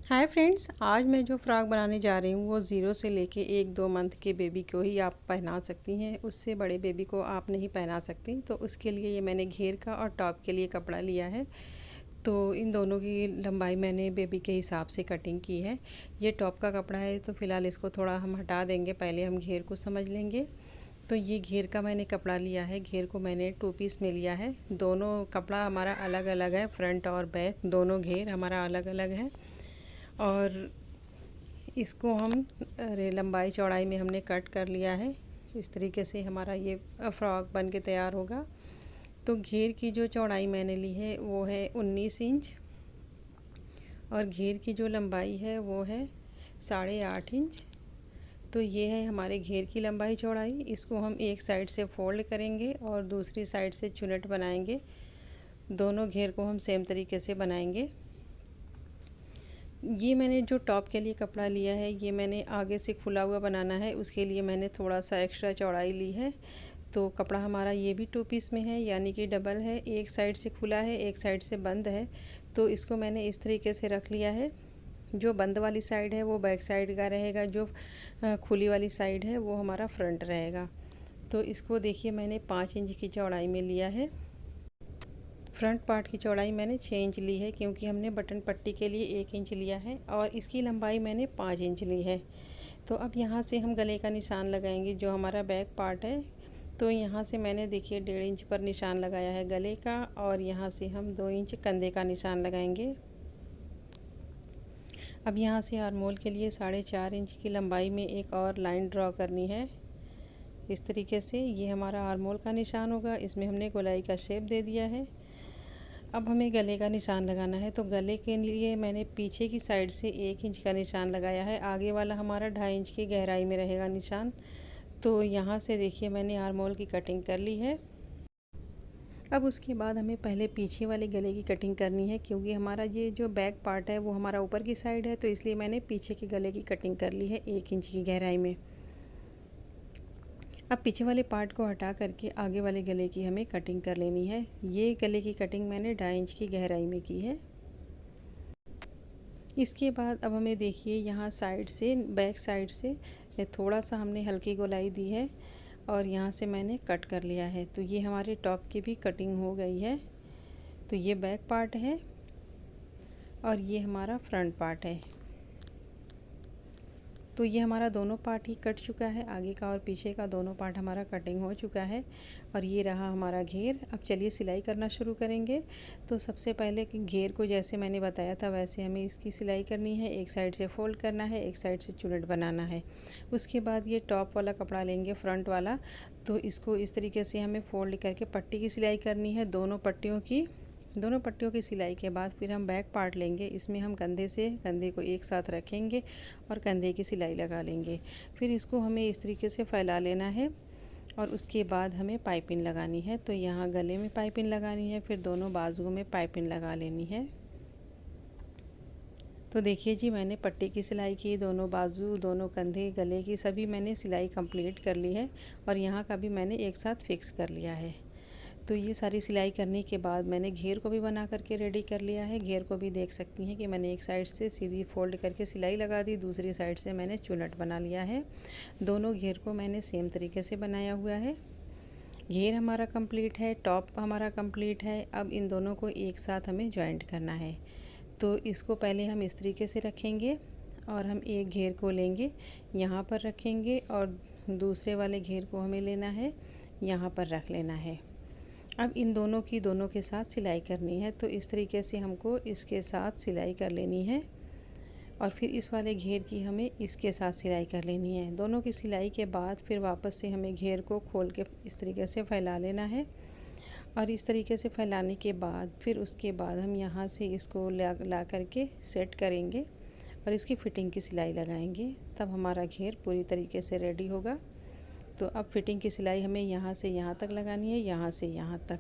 Hi friends, आज मैं जो फ़्रॉक बनाने जा रही हूँ वो ज़ीरो से लेके 1-2 मंथ के बेबी को ही आप पहना सकती हैं। उससे बड़े बेबी को आप नहीं पहना सकती। तो उसके लिए ये मैंने घेर का और टॉप के लिए कपड़ा लिया है। तो इन दोनों की लंबाई मैंने बेबी के हिसाब से कटिंग की है। ये टॉप का कपड़ा है तो फ़िलहाल इसको थोड़ा हम हटा देंगे, पहले हम घेर को समझ लेंगे। तो ये घेर का मैंने कपड़ा लिया है। घेर को मैंने 2 पीस में लिया है। दोनों कपड़ा हमारा अलग अलग है, फ्रंट और बैक दोनों घेर हमारा अलग अलग है। और इसको हम लंबाई चौड़ाई में हमने कट कर लिया है। इस तरीके से हमारा ये फ्रॉक बन के तैयार होगा। तो घेर की जो चौड़ाई मैंने ली है वो है 19 इंच और घेर की जो लंबाई है वो है 8.5 इंच। तो ये है हमारे घेर की लंबाई चौड़ाई। इसको हम एक साइड से फोल्ड करेंगे और दूसरी साइड से चुनट बनाएंगे। दोनों घेर को हम सेम तरीके से बनाएंगे। ये मैंने जो टॉप के लिए कपड़ा लिया है ये मैंने आगे से खुला हुआ बनाना है, उसके लिए मैंने थोड़ा सा एक्स्ट्रा चौड़ाई ली है। तो कपड़ा हमारा ये भी 2 पीस में है, यानी कि डबल है। एक साइड से खुला है, एक साइड से बंद है। तो इसको मैंने इस तरीके से रख लिया है। जो बंद वाली साइड है वो बैक साइड का रहेगा, जो खुली वाली साइड है वो हमारा फ्रंट रहेगा। तो इसको देखिए मैंने 5 इंच की चौड़ाई में लिया है। फ्रंट पार्ट की चौड़ाई मैंने 6 इंच ली है, क्योंकि हमने बटन पट्टी के लिए 1 इंच लिया है और इसकी लंबाई मैंने 5 इंच ली है। तो अब यहाँ से हम गले का निशान लगाएंगे, जो हमारा बैक पार्ट है। तो यहाँ से मैंने देखिए 1.5 इंच पर निशान लगाया है गले का, और यहाँ से हम 2 इंच कंधे का निशान लगाएंगे। अब यहाँ से आर्मोल के लिए 4.5 इंच की लंबाई में एक और लाइन ड्रॉ करनी है। इस तरीके से ये हमारा आर्मोल का निशान होगा। इसमें हमने गोलाई का शेप दे दिया है। अब हमें गले का निशान लगाना है। तो गले के लिए मैंने पीछे की साइड से 1 इंच का निशान लगाया है। आगे वाला हमारा 2.5 इंच की गहराई में रहेगा निशान। तो यहाँ से देखिए मैंने आर्मोल की कटिंग कर ली है। अब उसके बाद हमें पहले पीछे वाले गले की कटिंग करनी है, क्योंकि हमारा ये जो बैक पार्ट है वो हमारा ऊपर की साइड है। तो इसलिए मैंने पीछे के गले की कटिंग कर ली है 1 इंच की गहराई में। अब पीछे वाले पार्ट को हटा करके आगे वाले गले की हमें कटिंग कर लेनी है। ये गले की कटिंग मैंने 2.5 इंच की गहराई में की है। इसके बाद अब हमें देखिए यहाँ साइड से, बैक साइड से थोड़ा सा हमने हल्की गोलाई दी है और यहाँ से मैंने कट कर लिया है। तो ये हमारे टॉप की भी कटिंग हो गई है। तो ये बैक पार्ट है और ये हमारा फ्रंट पार्ट है। तो ये हमारा दोनों पार्ट ही कट चुका है, आगे का और पीछे का दोनों पार्ट हमारा कटिंग हो चुका है। और ये रहा हमारा घेर। अब चलिए सिलाई करना शुरू करेंगे। तो सबसे पहले कि घेर को जैसे मैंने बताया था वैसे हमें इसकी सिलाई करनी है। एक साइड से फोल्ड करना है, एक साइड से चुनट बनाना है। उसके बाद ये टॉप वाला कपड़ा लेंगे, फ्रंट वाला। तो इसको इस तरीके से हमें फोल्ड करके पट्टी की सिलाई करनी है, दोनों पट्टियों की सिलाई के बाद फिर हम बैक पार्ट लेंगे। इसमें हम कंधे को एक साथ रखेंगे और कंधे की सिलाई लगा लेंगे। फिर इसको हमें इस तरीके से फैला लेना है और उसके बाद हमें पाइपिंग लगानी है। तो यहाँ गले में पाइपिंग लगानी है, फिर दोनों बाजुओं में पाइपिंग लगा लेनी है। तो देखिए जी, मैंने पट्टी की सिलाई की, दोनों बाजू, दोनों कंधे, गले की सभी मैंने सिलाई कंप्लीट कर ली है और यहाँ का भी मैंने एक साथ फिक्स कर लिया है। तो ये सारी सिलाई करने के बाद मैंने घेर को भी बना करके रेडी कर लिया है। घेर को भी देख सकती हैं कि मैंने एक साइड से सीधी फोल्ड करके सिलाई लगा दी, दूसरी साइड से मैंने चुनट बना लिया है। दोनों घेर को मैंने सेम तरीके से बनाया हुआ है। घेर हमारा कंप्लीट है, टॉप हमारा कंप्लीट है। अब इन दोनों को एक साथ हमें जॉइंट करना है। तो इसको पहले हम इस तरीके से रखेंगे और हम एक घेर को लेंगे, यहाँ पर रखेंगे और दूसरे वाले घेर को हमें लेना है, यहाँ पर रख लेना है। अब इन दोनों के साथ सिलाई करनी है। तो इस तरीके से हमको इसके साथ सिलाई कर लेनी है और फिर इस वाले घेर की हमें इसके साथ सिलाई कर लेनी है। दोनों की सिलाई के बाद फिर वापस से हमें घेर को खोल के इस तरीके से फैला लेना है। और इस तरीके से फैलाने के बाद फिर उसके बाद हम यहाँ से इसको ला करके सेट करेंगे और इसकी फ़िटिंग की सिलाई लगाएंगे। तब हमारा घेर पूरी तरीके से रेडी होगा। तो अब फिटिंग की सिलाई हमें यहाँ से यहाँ तक लगानी है, यहाँ से यहाँ तक।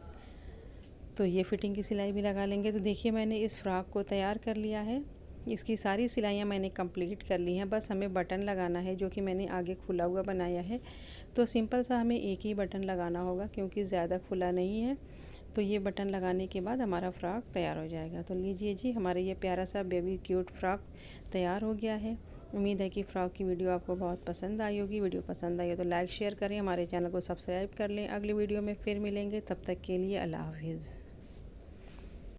तो ये फिटिंग की सिलाई भी लगा लेंगे। तो देखिए मैंने इस फ्रॉक को तैयार कर लिया है। इसकी सारी सिलाइयाँ मैंने कंप्लीट कर ली हैं। बस हमें बटन लगाना है, जो कि मैंने आगे खुला हुआ बनाया है। तो सिंपल सा हमें एक ही बटन लगाना होगा, क्योंकि ज़्यादा खुला नहीं है। तो ये बटन लगाने के बाद हमारा फ़्रॉक तैयार हो जाएगा। तो लीजिए जी, हमारा ये प्यारा सा बेबी क्यूट फ़्रॉक तैयार हो गया है। उम्मीद है कि फ़्रॉक की वीडियो आपको बहुत पसंद आई होगी। वीडियो पसंद आई हो तो लाइक शेयर करें, हमारे चैनल को सब्सक्राइब कर लें। अगली वीडियो में फिर मिलेंगे, तब तक के लिए अल्लाह हाफ़िज़।